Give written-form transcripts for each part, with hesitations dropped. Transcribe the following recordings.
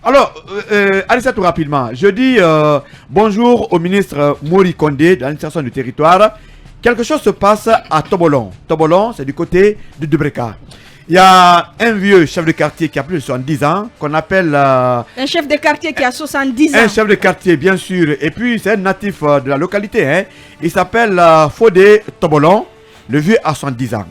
Alors, Arissa, tout rapidement, je dis bonjour au ministre Mori Kondé de l'administration du territoire. Quelque chose se passe à Tobolon. Tobolon, c'est du côté de Dubreka. Il y a un vieux chef de quartier qui a plus de 70 ans, qu'on appelle... un chef de quartier qui a 70 ans. Un chef de quartier, bien sûr. Et puis, c'est un natif de la localité. Hein. Il s'appelle Fodé Tobolon. Le vieux a 70 ans.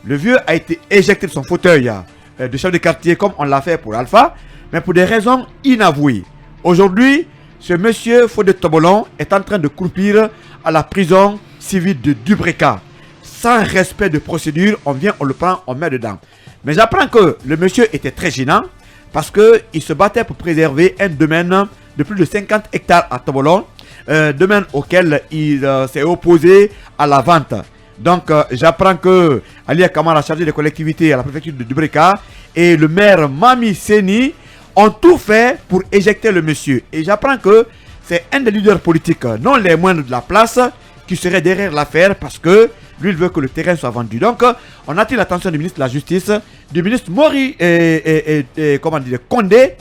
Le vieux a été éjecté de son fauteuil de chef de quartier, comme on l'a fait pour Alpha, mais pour des raisons inavouées. Aujourd'hui, ce monsieur Fodé Tobolon est en train de croupir à la prison civile de Dubreka. Sans respect de procédure, on vient, on le prend, on met dedans. Mais j'apprends que le monsieur était très gênant parce qu'il se battait pour préserver un domaine de plus de 50 hectares à Tobolon, domaine auquel il s'est opposé à la vente. Donc j'apprends que Ali Kamara, chargé des collectivités à la préfecture de Dubreka, et le maire Mami Seni ont tout fait pour éjecter le monsieur. Et j'apprends que c'est un des leaders politiques, non les moindres de la place, qui serait derrière l'affaire parce que lui, il veut que le terrain soit vendu. Donc, on attire l'attention du ministre de la Justice, du ministre Mori Kondé,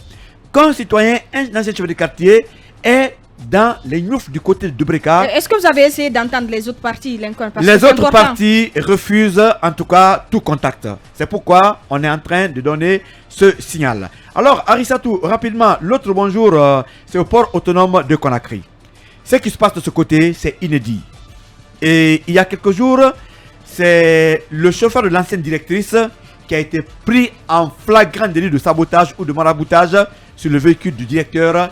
qu'un citoyen, un ancien chef de quartier, est dans les noufs du côté de Dubreka. Est-ce que vous avez essayé d'entendre les autres parties, Les autres parties refusent en tout cas tout contact. C'est pourquoi on est en train de donner ce signal. Alors, Arissatou, rapidement, l'autre bonjour, c'est au port autonome de Conakry. Ce qui se passe de ce côté, c'est inédit. Et il y a quelques jours, c'est le chauffeur de l'ancienne directrice qui a été pris en flagrant délit de sabotage ou de maraboutage sur le véhicule du directeur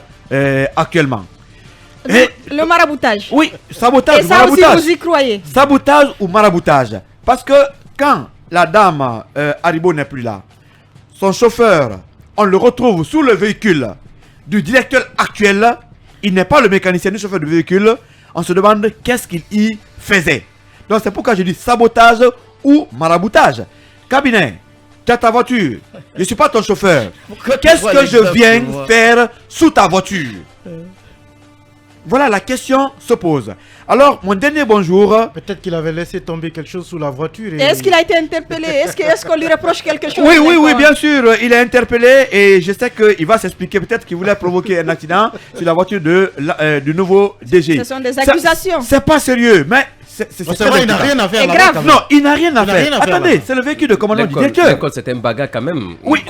actuellement. Le maraboutage. Oui, sabotage. Et ça maraboutage. Aussi, vous y croyez? Sabotage ou maraboutage. Parce que quand la dame Haribo n'est plus là, son chauffeur, on le retrouve sous le véhicule du directeur actuel. Il n'est pas le mécanicien du chauffeur du véhicule. On se demande qu'est-ce qu'il y faisait. Donc c'est pourquoi je dis sabotage ou maraboutage. Cabinet, tu as ta voiture. Je ne suis pas ton chauffeur. Qu'est-ce que je viens faire sous ta voiture? Voilà, la question se pose. Alors, mon dernier bonjour... Peut-être qu'il avait laissé tomber quelque chose sous la voiture. Et... Est-ce qu'il a été interpellé? Est-ce qu'on lui reproche quelque chose? Oui, bien sûr. Il est interpellé et je sais qu'il va s'expliquer. Peut-être qu'il voulait provoquer un accident sur la voiture du nouveau DG. Ce sont des accusations. C'est pas sérieux, mais... vrai, il n'a rien à faire. C'est grave. Non, il n'a rien à faire. Attendez, c'est le véhicule de commandement du directeur. C'est un bagarre quand même. Oui,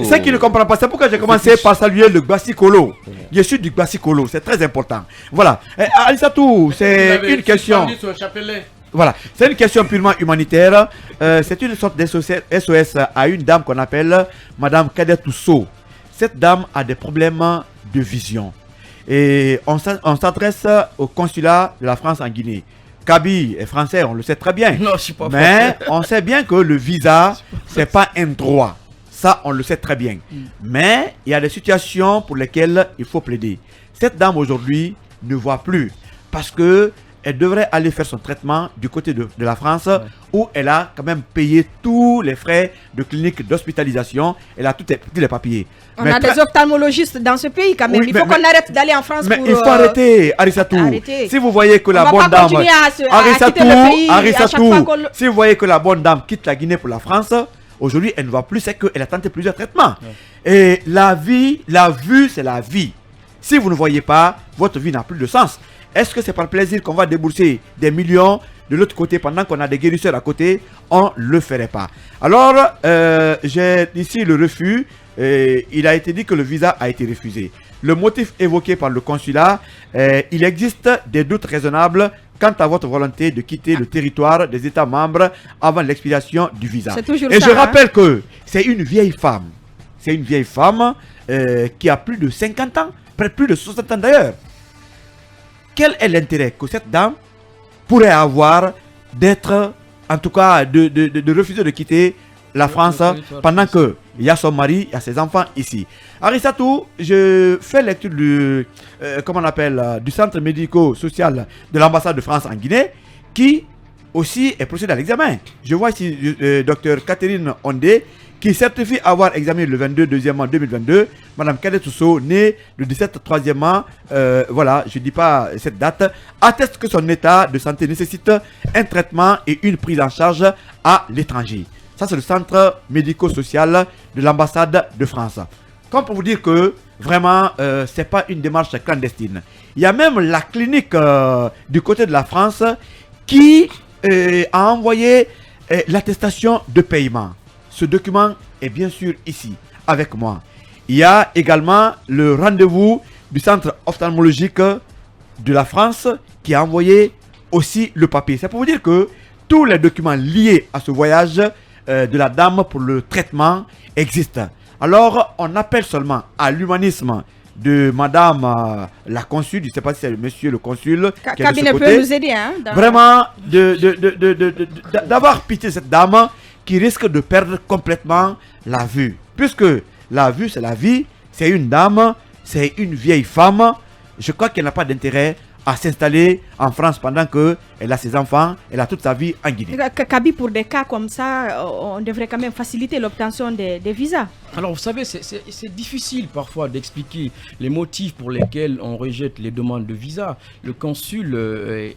c'est qu'il ne comprend pas. C'est pourquoi j'ai commencé par saluer le Gbassi-Kolo. Je suis du Gbassi-Kolo, c'est très important. Voilà. Alissatou, c'est une question. Voilà, c'est une question purement humanitaire. C'est une sorte de SOS à une dame qu'on appelle Madame Kader Tousso. Cette dame a des problèmes de vision. Et on s'adresse au consulat de la France en Guinée. Kaby est français, on le sait très bien. Non, je suis pas mais on sait bien que le visa, c'est pas un droit. Ça, on le sait très bien. Mais il y a des situations pour lesquelles il faut plaider. Cette dame aujourd'hui ne voit plus parce que elle devrait aller faire son traitement du côté de la France où elle a quand même payé tous les frais de clinique d'hospitalisation. Elle a tous les papiers. On a des ophtalmologistes dans ce pays quand même. Oui, il faut qu'on arrête d'aller en France. Mais il faut arrêter, Arissatou. Si vous voyez que la bonne dame... Arissatou, si vous voyez que la bonne dame quitte la Guinée pour la France, aujourd'hui elle ne voit plus, c'est qu'elle a tenté plusieurs traitements. Et la vue, c'est la vie. Si vous ne voyez pas, votre vie n'a plus de sens. Est-ce que c'est par plaisir qu'on va débourser des millions de l'autre côté pendant qu'on a des guérisseurs à côté? On ne le ferait pas. Alors, j'ai ici le refus. Il a été dit que le visa a été refusé. Le motif évoqué par le consulat, il existe des doutes raisonnables quant à votre volonté de quitter le territoire des États membres avant l'expiration du visa. Et je rappelle que c'est une vieille femme. C'est une vieille femme qui a plus de 50 ans, plus de 60 ans d'ailleurs. Quel est l'intérêt que cette dame pourrait avoir d'être, en tout cas, de refuser de quitter la France pendant qu'il y a son mari, il y a ses enfants ici? Arissatou, je fais lecture du, du centre médico-social de l'ambassade de France en Guinée qui aussi est procédé à l'examen. Je vois ici Dr Catherine Ondé qui certifie avoir examiné le 22 2e 2022, Madame Kader Tousso, née le 17 3e, voilà, je ne dis pas cette date, atteste que son état de santé nécessite un traitement et une prise en charge à l'étranger. Ça, c'est le centre médico-social de l'ambassade de France. Comme pour vous dire que Vraiment, ce n'est pas une démarche clandestine. Il y a même la clinique du côté de la France qui a envoyé l'attestation de paiement. Ce document est bien sûr ici, avec moi. Il y a également le rendez-vous du centre ophtalmologique de la France qui a envoyé aussi le papier. C'est pour vous dire que tous les documents liés à ce voyage de la dame pour le traitement existent. Alors, on appelle seulement à l'humanisme de madame la consul, je ne sais pas si c'est monsieur le consul qui est de ce côté. Peut nous aider, hein, vraiment d'avoir pitié de cette dame qui risque de perdre complètement la vue. Puisque la vue, c'est la vie, c'est une dame, c'est une vieille femme. Je crois qu'elle n'a pas d'intérêt à s'installer en France pendant qu'elle a ses enfants, elle a toute sa vie en Guinée. Kaby, pour des cas comme ça, on devrait quand même faciliter l'obtention des visas. Alors vous savez, c'est difficile parfois d'expliquer les motifs pour lesquels on rejette les demandes de visa. Le consul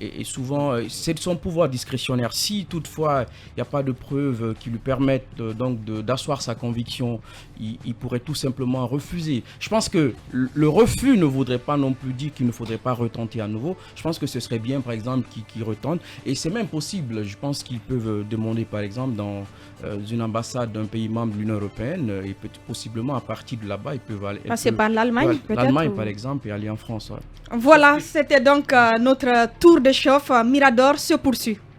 est souvent, c'est de son pouvoir discrétionnaire. Si toutefois il n'y a pas de preuves qui lui permettent donc d'asseoir sa conviction, il pourrait tout simplement refuser. Je pense que le refus ne voudrait pas non plus dire qu'il ne faudrait pas retenter à nouveau. Je pense que ce serait bien par exemple qu'il retente. Et c'est même possible, je pense qu'ils peuvent demander par exemple dans une ambassade d'un pays membre de l'Union européenne et possiblement à partir de là-bas, ils peuvent aller... Passer par l'Allemagne peut-être. L'Allemagne par exemple et aller en France. Ouais. Voilà, c'était donc notre tour de chauffe. Mirador se poursuit.